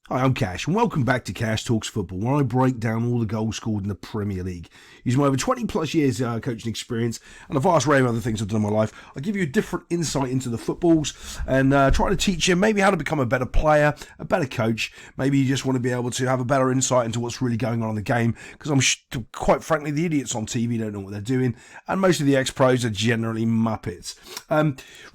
Hi, I'm Cash, and welcome back to Cash Talks Football, where I break down all the goals scored in the Premier League. Using my over 20 plus years coaching experience and a vast array of other things I've done in my life, I give you a different insight into the footballs and try to teach you maybe how to become a better player, a better coach. Maybe you just want to be able to have a better insight into what's really going on in the game, because quite frankly, the idiots on TV don't know what they're doing, and most of the ex-pros are generally muppets.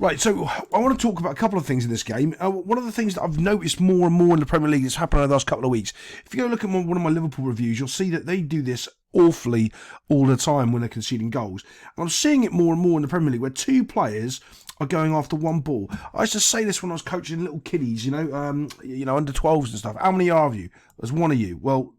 Right, so I want to talk about a couple of things in this game. One of the things that I've noticed more and more in the Premier League that's happened over the last couple of weeks. If you go look at one of my Liverpool reviews, you'll see that they do this awfully all the time when they're conceding goals. And I'm seeing it more and more in the Premier League where two players are going after one ball. I used to say this when I was coaching little kiddies, under 12s and stuff. How many are you? There's one of you. Well,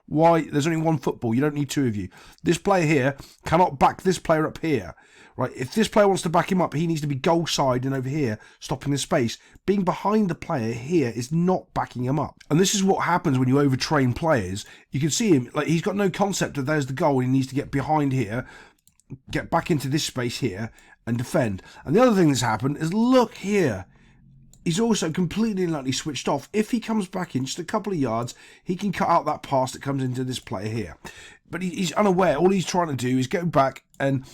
why? There's only one football. You don't need two of you. This player here cannot back this player up here. Right, if this player wants to back him up, he needs to be goal side and over here, stopping the space. Being behind the player here is not backing him up. And this is what happens when you overtrain players. You can see him, like, he's got no concept of there's the goal. He needs to get behind here, get back into this space here, and defend. And the other thing that's happened is, look here. He's also completely and utterly switched off. If he comes back in just a couple of yards, he can cut out that pass that comes into this player here. But he's unaware. All he's trying to do is go back and...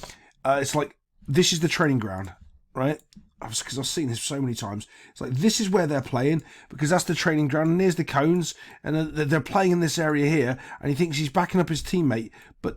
it's like, this is the training ground, right? Because I've seen this so many times. It's like, this is where they're playing, because that's the training ground, and there's the cones, and they're playing in this area here, and he thinks he's backing up his teammate, but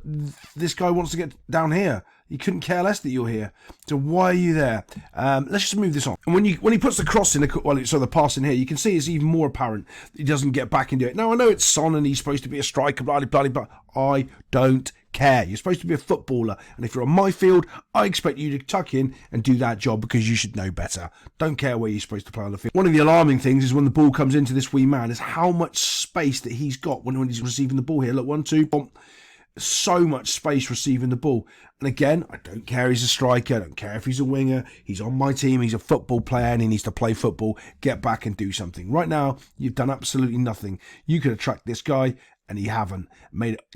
this guy wants to get down here. He couldn't care less that you're here. So why are you there? Let's just move this on. And when he puts the cross in, the pass in here, you can see it's even more apparent that he doesn't get back into it. Now, I know it's Son and he's supposed to be a striker, blah, blah, blah, blah. I don't care. You're supposed to be a footballer, and if you're on my field, I expect you to tuck in and do that job, because you should know better. Don't care where you're supposed to play on the field. One of the alarming things is when the ball comes into this wee man is how much space that he's got when he's receiving the ball here. Look, 1, 2, boom. So much space receiving the ball. And again, I don't care he's a striker, I don't care if he's a winger, he's on my team, he's a football player and he needs to play football. Get back and do something. Right now, you've done absolutely nothing. You could attract this guy, and you haven't.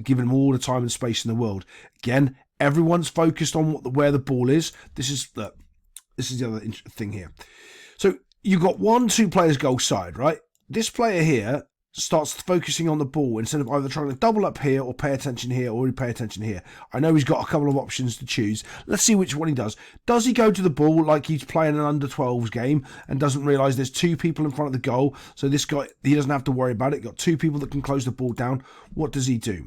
Given him all the time and space in the world. Again, everyone's focused on where the ball is. This is the other thing here. So you've got 1, 2 players goal side, right? This player here starts focusing on the ball instead of either trying to double up here or pay attention here or pay attention here. I know he's got a couple of options to choose. Let's see which one he does. Does he go to the ball like he's playing an under-12s game and doesn't realise there's 2 people in front of the goal, so this guy, he doesn't have to worry about it. Got 2 people that can close the ball down. What does he do?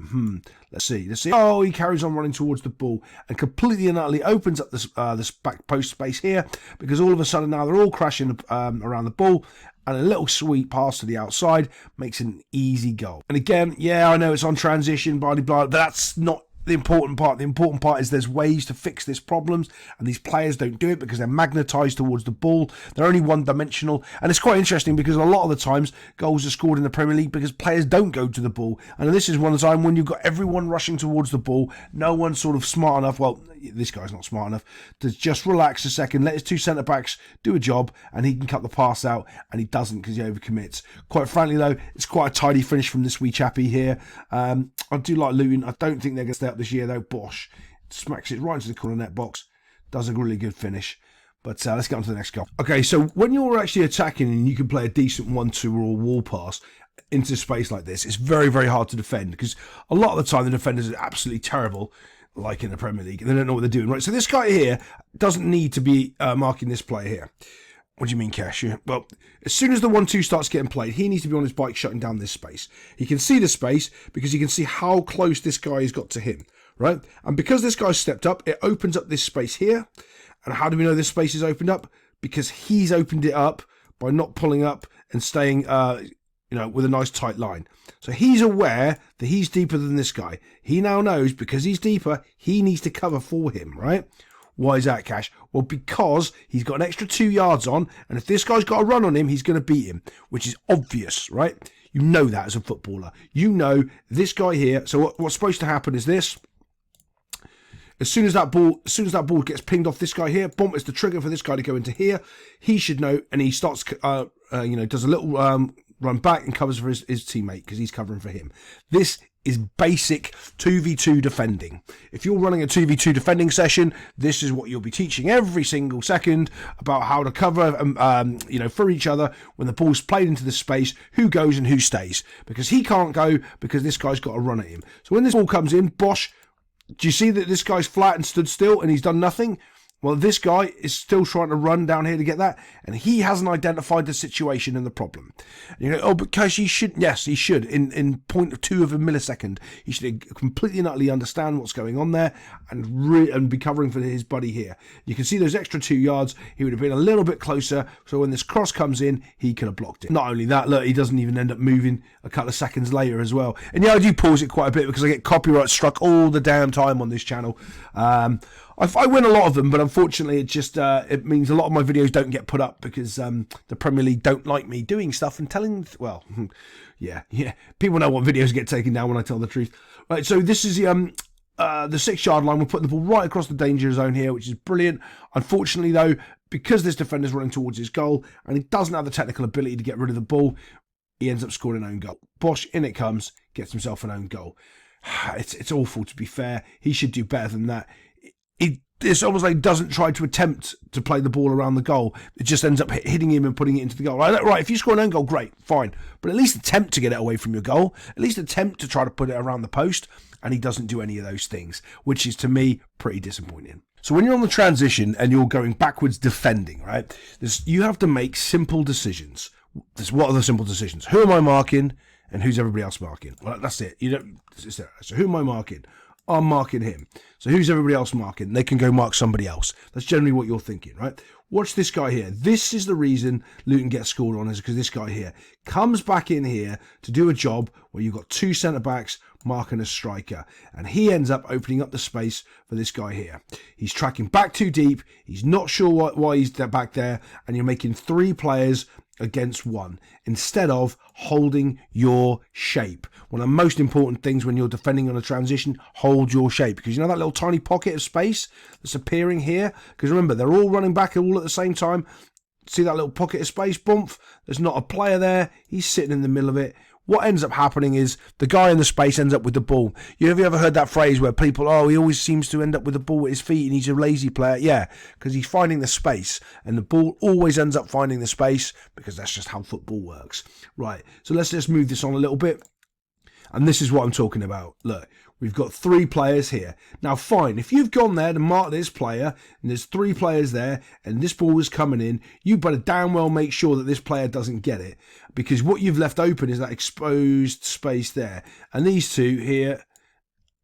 Let's see. Oh, he carries on running towards the ball and completely and utterly opens up this back post space here, because all of a sudden now they're all crashing around the ball, and a little sweet pass to the outside makes an easy goal. And again, yeah, I know it's on transition, blah, blah, blah, but that's not the important part. The important part is there's ways to fix this problems, and these players don't do it because they're magnetised towards the ball. They're only one-dimensional, and it's quite interesting because a lot of the times goals are scored in the Premier League because players don't go to the ball. And this is one of the time when you've got everyone rushing towards the ball, no one's sort of smart enough, well, this guy's not smart enough, to just relax a second, let his 2 centre-backs do a job, and he can cut the pass out, and he doesn't because he overcommits. Quite frankly, though, it's quite a tidy finish from this wee chappie here. I do like Luton. I don't think they're going to stay up this year, though. Bosh smacks it right into the corner net box. Does a really good finish. But let's get on to the next goal. Okay, so when you're actually attacking and you can play a decent 1-2 or a wall pass into space like this, it's very, very hard to defend, because a lot of the time the defenders are absolutely terrible, like in the Premier League, and they don't know what they're doing. Right, so this guy here doesn't need to be marking this player here. What do you mean, Cash? Well, as soon as the 1-2 starts getting played, he needs to be on his bike shutting down this space. He can see the space because he can see how close this guy has got to him, right? And because this guy's stepped up, it opens up this space here. And how do we know this space is opened up? Because he's opened it up by not pulling up and staying, with a nice tight line. So he's aware that he's deeper than this guy. He now knows, because he's deeper, he needs to cover for him, right? Why is that, Cash? Well, because he's got an extra 2 yards on, and if this guy's got a run on him, he's going to beat him, which is obvious, right? You know that as a footballer. You know this guy here. So what's supposed to happen is this. As soon as that ball gets pinged off this guy here, boom, it's the trigger for this guy to go into here. He should know, and he starts, does a little run back and covers for his teammate because he's covering for him. This is basic 2v2 defending. If you're running a 2v2 defending session, this is what you'll be teaching every single second about how to cover, for each other when the ball's played into the space, who goes and who stays. Because he can't go because this guy's got to run at him. So when this ball comes in, Bosch, do you see that this guy's flat and stood still and he's done nothing? Well, this guy is still trying to run down here to get that, and he hasn't identified the situation and the problem. You know, because he should. Yes, he should. In 0.2 of a millisecond, he should completely and utterly understand what's going on there and be covering for his buddy here. You can see those extra 2 yards. He would have been a little bit closer, so when this cross comes in, he could have blocked it. Not only that, look, he doesn't even end up moving a couple of seconds later as well. And yeah, I do pause it quite a bit because I get copyright struck all the damn time on this channel. I win a lot of them, but unfortunately it means a lot of my videos don't get put up because the Premier League don't like me doing stuff and telling, well, yeah, people know what videos get taken down when I tell the truth. Right, so this is the 6-yard line. We're putting the ball right across the danger zone here, which is brilliant. Unfortunately, though, because this defender's running towards his goal and he doesn't have the technical ability to get rid of the ball, he ends up scoring an own goal. Bosch, in it comes, gets himself an own goal. It's awful, to be fair. He should do better than that. It's almost like he doesn't try to attempt to play the ball around the goal. It just ends up hitting him and putting it into the goal. Right, if you score an own goal, great, fine. But at least attempt to get it away from your goal. At least attempt to try to put it around the post. And he doesn't do any of those things, which is, to me, pretty disappointing. So when you're on the transition and you're going backwards defending, right, you have to make simple decisions. What are the simple decisions? Who am I marking and who's everybody else marking? Well, that's it. So who am I marking? I'm marking him. So who's everybody else marking? They can go mark somebody else. That's generally what you're thinking, right? Watch this guy here. This is the reason Luton gets scored on, is because this guy here comes back in here to do a job where you've got 2 centre-backs marking a striker. And he ends up opening up the space for this guy here. He's tracking back too deep. He's not sure why he's back there. And you're making 3 players against 1 instead of holding your shape. One of the most important things when you're defending on a transition, hold your shape, because you know that little tiny pocket of space that's appearing here, because remember, they're all running back all at the same time. See that little pocket of space? Bump. There's not a player there. He's sitting in the middle of it. What ends up happening is the guy in the space ends up with the ball. Have you ever heard that phrase where people, he always seems to end up with the ball at his feet and he's a lazy player? Yeah, because he's finding the space, and the ball always ends up finding the space because that's just how football works. Right, so let's just move this on a little bit. And this is what I'm talking about. Look, we've got 3 players here. Now, fine, if you've gone there to mark this player, and there's 3 players there, and this ball is coming in, you better damn well make sure that this player doesn't get it. Because what you've left open is that exposed space there. And these 2 here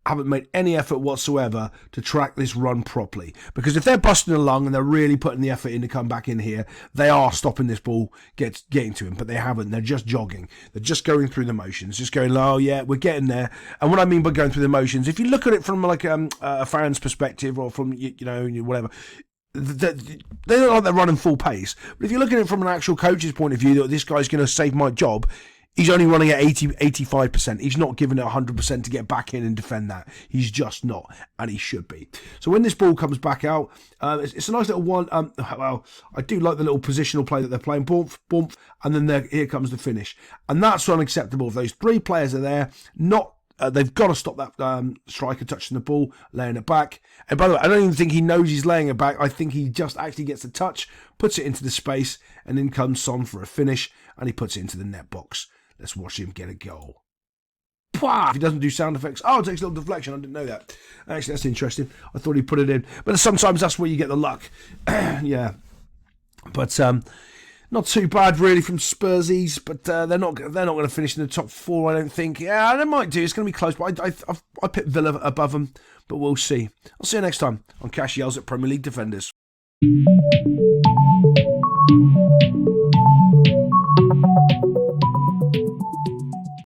haven't made any effort whatsoever to track this run properly. Because if they're busting along and they're really putting the effort in to come back in here, they are stopping this ball getting to him, but they haven't. They're just jogging. They're just going through the motions, just going, oh yeah, we're getting there. And what I mean by going through the motions, if you look at it from like a fan's perspective or from, whatever, they look like they're running full pace. But if you're looking at it from an actual coach's point of view, that this guy's going to save my job, he's only running at 85%. He's not giving it 100% to get back in and defend that. He's just not, and he should be. So when this ball comes back out, it's a nice little one. I do like the little positional play that they're playing. Boom, boom, and then here comes the finish. And that's unacceptable. If those 3 players are there, they've got to stop that striker touching the ball, laying it back. And by the way, I don't even think he knows he's laying it back. I think he just actually gets the touch, puts it into the space, and then comes Son for a finish, and he puts it into the net box. Let's watch him get a goal. Pwah! If he doesn't do sound effects, it takes a little deflection. I didn't know that. Actually, that's interesting. I thought he put it in. But sometimes that's where you get the luck. Yeah. But not too bad, really, from Spursies. But they're not going to finish in the top 4, I don't think. Yeah, they might do. It's going to be close. But I picked Villa above them. But we'll see. I'll see you next time on Cash Yells at Premier League Defenders.